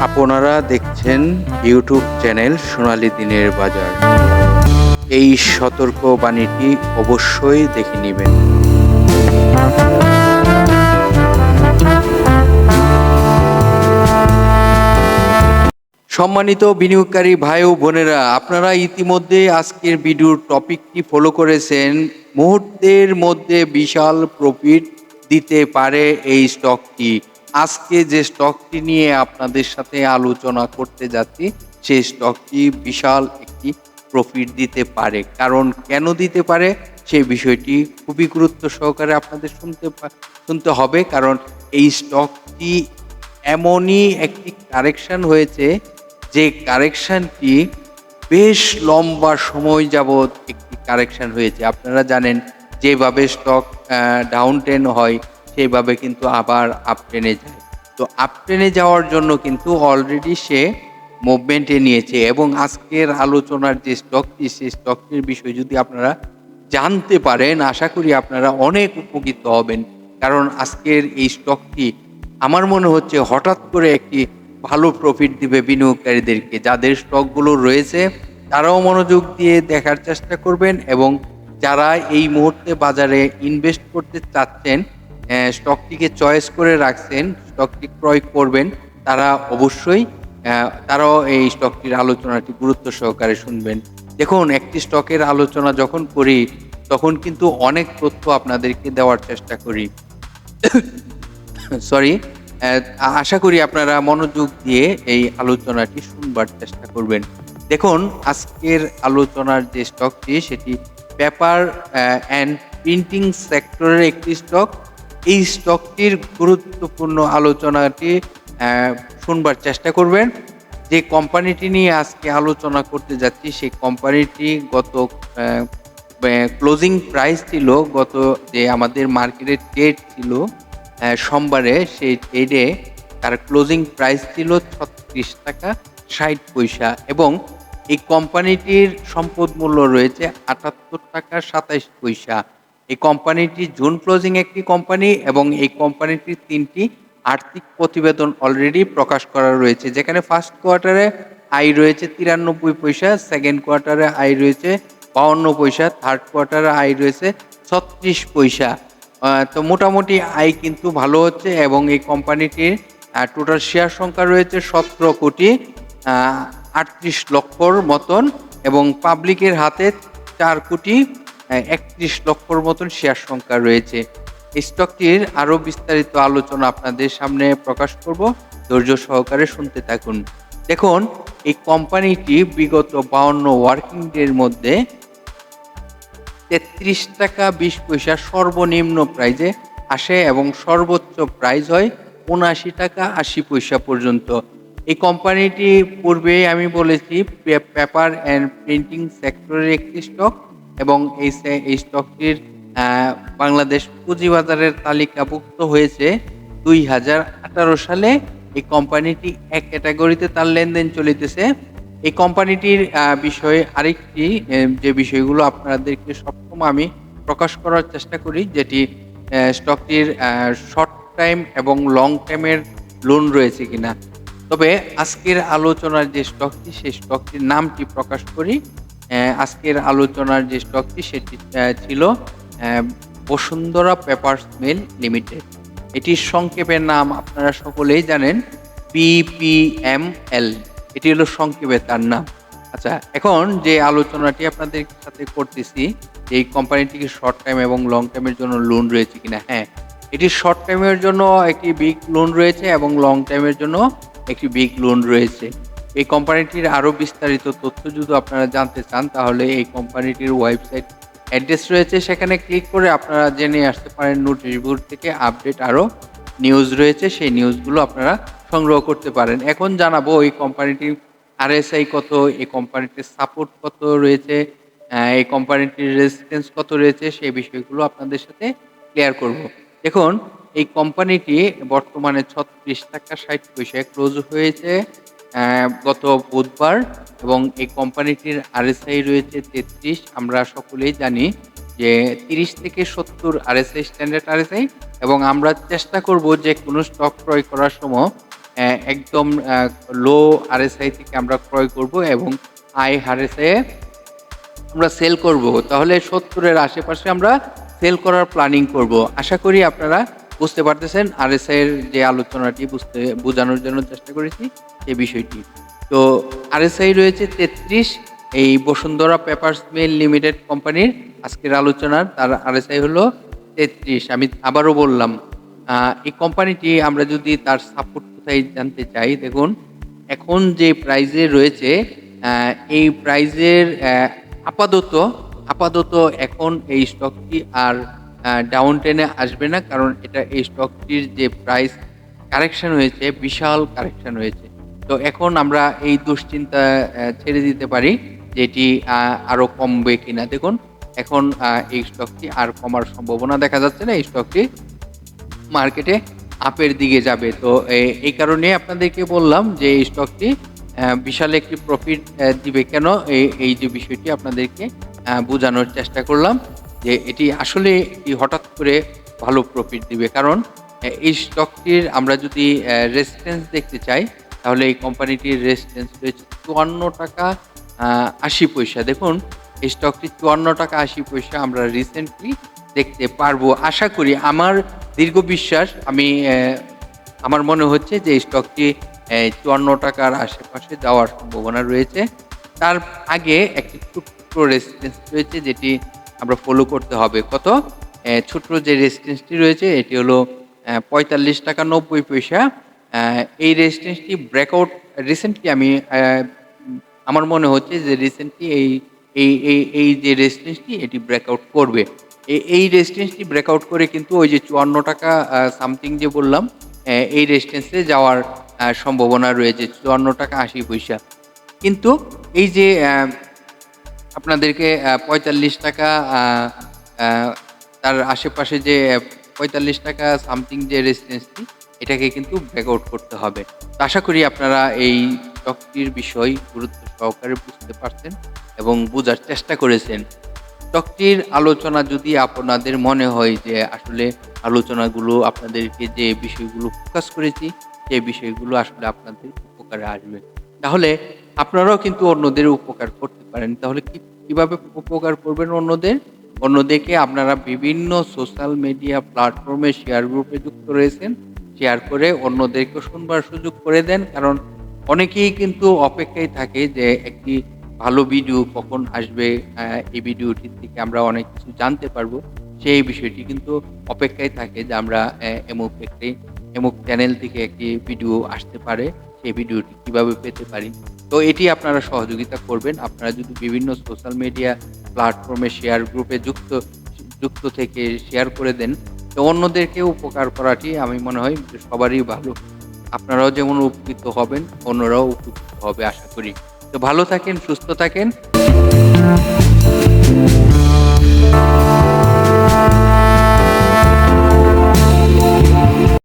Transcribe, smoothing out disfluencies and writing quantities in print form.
আপনারা দেখছেন YouTube channel সোনালী দিনের বাজার। এই সতর্ক বাণীটি অবশ্যই দেখে নেবেন। সম্মানিত বিনিয়োগকারী ভাই ও বোনেরা, আপনারা ইতিমধ্যে আজকের ভিডিওর টপিকটি ফলো করেছেন। মুহূর্তের মধ্যে বিশাল প্রফিট দিতে পারে এই স্টকটি। আজকে যে স্টকটি নিয়ে আপনাদের সাথে আলোচনা করতে যাচ্ছি, সেই স্টকটি বিশাল একটি প্রফিট দিতে পারে। কারণ কেন দিতে পারে সেই বিষয়টি খুবই গুরুত্ব সহকারে আপনাদের শুনতে হবে। কারণ এই স্টকটি এমনই একটি কারেকশন হয়েছে, যে কারেকশনটি বেশ লম্বা সময় যাবৎ একটি কারেকশন হয়েছে। আপনারা জানেন যেভাবে স্টক ডাউন ট্রেন হয় সেইভাবে কিন্তু আবার আপ ট্রেনে যায়। তো আপ ট্রেনে যাওয়ার জন্য কিন্তু অলরেডি সে মুভমেন্টে নিয়েছে। এবং আজকের আলোচনার যে স্টকটি, সেই স্টকটির বিষয় যদি আপনারা জানতে পারেন, আশা করি আপনারা অনেক উপকৃত হবেন। কারণ আজকের এই স্টকটি আমার মনে হচ্ছে হঠাৎ করে একটি ভালো প্রফিট দিবে বিনিয়োগকারীদেরকে। যাদের স্টকগুলো রয়েছে তারাও মনোযোগ দিয়ে দেখার চেষ্টা করবেন, এবং যারা এই মুহূর্তে বাজারে ইনভেস্ট করতে চাচ্ছেন, স্টকটিকে চয়েস করে রাখছেন, স্টকটি ক্রয় করবেন, তারা অবশ্যই তারাও এই স্টকটির আলোচনাটি গুরুত্ব সহকারে শুনবেন। দেখুন, একটি স্টকের আলোচনা যখন করি তখন কিন্তু অনেক তথ্য আপনাদেরকে দেওয়ার চেষ্টা করি। সরি, আশা করি আপনারা মনোযোগ দিয়ে এই আলোচনাটি শুনবার চেষ্টা করবেন। দেখুন, আজকের আলোচনার যে স্টকটি, সেটি পেপার অ্যান্ড প্রিন্টিং সেক্টরের একটি স্টক। এই স্টকটির গুরুত্বপূর্ণ আলোচনাটি শুনবার চেষ্টা করবেন। যে কোম্পানিটি নিয়ে আজকে আলোচনা করতে যাচ্ছি, সেই কোম্পানিটি গত ক্লোজিং প্রাইস ছিল, গত যে আমাদের মার্কেটের ট্রেড ছিল সোমবারে, সেই ট্রেডে তার ক্লোজিং প্রাইস ছিল ৩৬ টাকা ৬০ পয়সা, এবং এই কোম্পানিটির সম্পদ মূল্য রয়েছে ৭৮ টাকা ২৭ পয়সা। এই কোম্পানিটি জুন ক্লোজিং একটি কোম্পানি, এবং এই কোম্পানিটির ৩টি আর্থিক প্রতিবেদন অলরেডি প্রকাশ করা রয়েছে, যেখানে ফার্স্ট কোয়ার্টারে আয় রয়েছে ৯৩ পয়সা, সেকেন্ড কোয়ার্টারে আয় রয়েছে ৫২ পয়সা, থার্ড কোয়ার্টারে আয় রয়েছে ৩৬ পয়সা। তো মোটামুটি আয় কিন্তু ভালো হচ্ছে, এবং এই কোম্পানিটির টোটাল শেয়ার সংখ্যা রয়েছে ১৭ কোটি ৩৮ লক্ষর মতন, এবং পাবলিকের হাতে ৪ কোটি ৩১ লক্ষর মতন শেয়ার সংখ্যা রয়েছে। এই স্টকটির আরও বিস্তারিত আলোচনা আপনাদের সামনে প্রকাশ করব, ধৈর্য সহকারে শুনতে থাকুন। দেখুন, এই কোম্পানিটি বিগত ৫২ ওয়ার্কিং ডের মধ্যে ৩৩ টাকা ২০ পয়সা সর্বনিম্ন প্রাইজে আসে, এবং সর্বোচ্চ প্রাইস হয় ৭৯ টাকা ৮০ পয়সা পর্যন্ত। এই কোম্পানিটি পূর্বে আমি বলেছি পেপার অ্যান্ড প্রিন্টিং সেক্টরের একটি স্টক, এবং এই স্টকটির বাংলাদেশ পুঁজিবাজারের তালিকাভুক্ত হয়েছে ২০১৮ সালে। এই কোম্পানিটি এক ক্যাটাগরিতে তার লেনদেন চলিতেছে। এই কোম্পানিটির বিষয়ে আরেকটি যে বিষয়গুলো আপনাদেরকে সবসময় আমি প্রকাশ করার চেষ্টা করি, যেটি স্টকটির শর্ট টাইম এবং লং টাইমের লোন রয়েছে কিনা। তবে আজকের আলোচনার যে স্টকটি, সেই স্টকটির নামটি প্রকাশ করি। আজকের আলোচনার যে স্টকটি, সেটি ছিল বসুন্ধরা পেপারস মিল লিমিটেড। এটির সংক্ষেপের নাম আপনারা সকলেই জানেন, BPML। এটি হলো সংক্ষেপে তার নাম। আচ্ছা, এখন যে আলোচনাটি আপনাদের সাথে করতেছি, এই কোম্পানিটিকে শর্ট টাইম এবং লং টাইমের জন্য লোন রয়েছে কিনা। হ্যাঁ, এটি শর্ট টাইমের জন্য একটি বিগ লোন রয়েছে, এবং লং টাইমের জন্য একটি বিগ লোন রয়েছে। এই কোম্পানিটির আরও বিস্তারিত তথ্য যদি আপনারা জানতে চান, তাহলে এই কোম্পানিটির ওয়েবসাইট অ্যাড্রেস রয়েছে, সেখানে ক্লিক করে আপনারা জেনে আসতে পারেন। নোটিশ বোর্ড থেকে আপডেট আরও নিউজ রয়েছে, সেই নিউজগুলো আপনারা সংগ্রহ করতে পারেন। এখন জানাবো এই কোম্পানিটির RSI কত, এই কোম্পানিটির সাপোর্ট কত রয়েছে, এই কোম্পানিটির রেজিস্ট্যান্স কত রয়েছে, সেই বিষয়গুলো আপনাদের সাথে ক্লিয়ার করব। দেখুন, এই কোম্পানিটি বর্তমানে ৩৬ টাকা ৬০ পয়সায় ক্লোজ হয়েছে গত বুধবার, এবং এই কোম্পানিটির RSI রয়েছে ৩৩। আমরা সকলেই জানি যে ৩০ থেকে ৭০ RSI স্ট্যান্ডার্ড RSI, এবং আমরা চেষ্টা করব যে কোনো স্টক ক্রয় করার সময় একদম লো আরএসআই থেকে আমরা ক্রয় করব এবং হাই আরএসআই এ আমরা সেল করব। তাহলে ৭০ এর আশেপাশে আমরা সেল করার প্ল্যানিং করব। আশা করি আপনারা বুঝতে পারতেছেন আরএসআই এর যে আলোচনাটি বোঝানোর জন্য চেষ্টা করেছি এই বিষয়টি। তো আরএসআই রয়েছে ৩৩, এই বসুন্ধরা পেপারস মিল লিমিটেড কোম্পানির আজকের আলোচনার তার আরএসআই হলো ৩৩। আমি আবারও বললাম, এই কোম্পানিটি আমরা যদি তার সাপোর্ট কোথায় জানতে চাই, দেখুন এখন যে প্রাইজে রয়েছে, এই প্রাইজের আপাতত এখন এই স্টকটি আর ডাউন টেনে আসবে না, কারণ এই স্টকটির যে প্রাইস কারেকশন হয়েছে, বিশাল কারেকশন হয়েছে। তো এখন আমরা এই দুশ্চিন্তা ছেড়ে দিতে পারি যে এটি আরো কমবে কিনা। দেখুন এখন এই স্টকটি আর কমার সম্ভাবনা দেখা যাচ্ছে না, এই স্টকটি মার্কেটে আপের দিকে যাবে। তো এই কারণে আপনাদেরকে বললাম যে এই স্টকটি বিশাল একটি প্রফিট দিবে কেন, এই যে বিষয়টি আপনাদেরকে বোঝানোর চেষ্টা করলাম যে এটি আসলে হঠাৎ করে ভালো প্রফিট দিবে। কারণ এই স্টকটির আমরা যদি রেজিস্ট্যান্স দেখতে চাই, তাহলে এই কোম্পানিটির রেজিস্ট্যান্স রয়েছে ৫৪ টাকা ৮০ পয়সা। দেখুন এই স্টকটি ৫৪ টাকা ৮০ পয়সা আমরা রিসেন্টলি দেখতে পারবো। আশা করি, আমার দীর্ঘ বিশ্বাস, আমার মনে হচ্ছে যে স্টকটি ৫৪ টাকার আশেপাশে যাওয়ার সম্ভাবনা রয়েছে। তার আগে একটি ছোট্ট রেজিস্ট্যান্স রয়েছে যেটি আমরা ফলো করতে হবে। কত? ছোট্ট যে রেজিস্ট্যান্সটি রয়েছে এটি হলো ৪৫ টাকা ৯০ পয়সা। এই রেজিস্ট্যান্সটি ব্রেকআউট রিসেন্টলি আমার মনে হচ্ছে যে রিসেন্টলি এই যে রেজিস্ট্যান্সটি এটি ব্রেকআউট করবে। এই রেজিস্ট্যান্সটি ব্রেকআউট করে কিন্তু ওই যে ৫৪ টাকা সামথিং যে বললাম, এই রেজিস্ট্যান্সে যাওয়ার সম্ভাবনা রয়েছে ৫৪ টাকা ৮০ পয়সা। কিন্তু এই যে আপনাদেরকে ৪৫ টাকা তার আশেপাশে যে ৪৫ টাকা সামথিং যে রেজিস্ট্যান্সটি, এটাকে কিন্তু ব্রেকআউট করতে হবে। তো আশা করি আপনারা এই স্টকটির বিষয় গুরুত্ব সহকারে বুঝতে পারছেন এবং বোঝার চেষ্টা করেছেন। স্টকটির আলোচনা যদি আপনাদের মনে হয় যে আসলে আলোচনাগুলো আপনাদেরকে যে বিষয়গুলো ফোকাস করেছি, সেই বিষয়গুলো আসলে আপনাদের উপকারে আসবে, তাহলে আপনারাও কিন্তু অন্যদের উপকার করতে পারেন। তাহলে কিভাবে উপকার করবেন অন্যদের? অন্যদেরকে আপনারা বিভিন্ন সোশ্যাল মিডিয়া প্ল্যাটফর্মে শেয়ার গ্রুপে যুক্ত রয়েছেন, শেয়ার করে অন্যদেরকে শুনবার সুযোগ করে দেন। কারণ অনেকেই কিন্তু অপেক্ষায় থাকে যে একটি ভালো ভিডিও কখন আসবে, এই ভিডিওটির থেকে আমরা অনেক কিছু জানতে পারবো। সেই বিষয়টি কিন্তু অপেক্ষায় থাকে যে আমরা এমুক চ্যানেল থেকে একটি ভিডিও আসতে পারে, সেই ভিডিওটি কিভাবে পেতে পারি। তো এটি আপনারা সহযোগিতা করবেন। আপনারা যদি বিভিন্ন সোশ্যাল মিডিয়া প্ল্যাটফর্মে শেয়ার গ্রুপে যুক্ত থেকে শেয়ার করে দেন, তো অন্যদেরকে উপকার করাটি আমি মনে হয় যে সবারই ভালো। আপনারাও যেমন উপকৃত হবেন, অন্যরাও উপকৃত হবে আশা করি। তো ভালো থাকেন, সুস্থ থাকেন।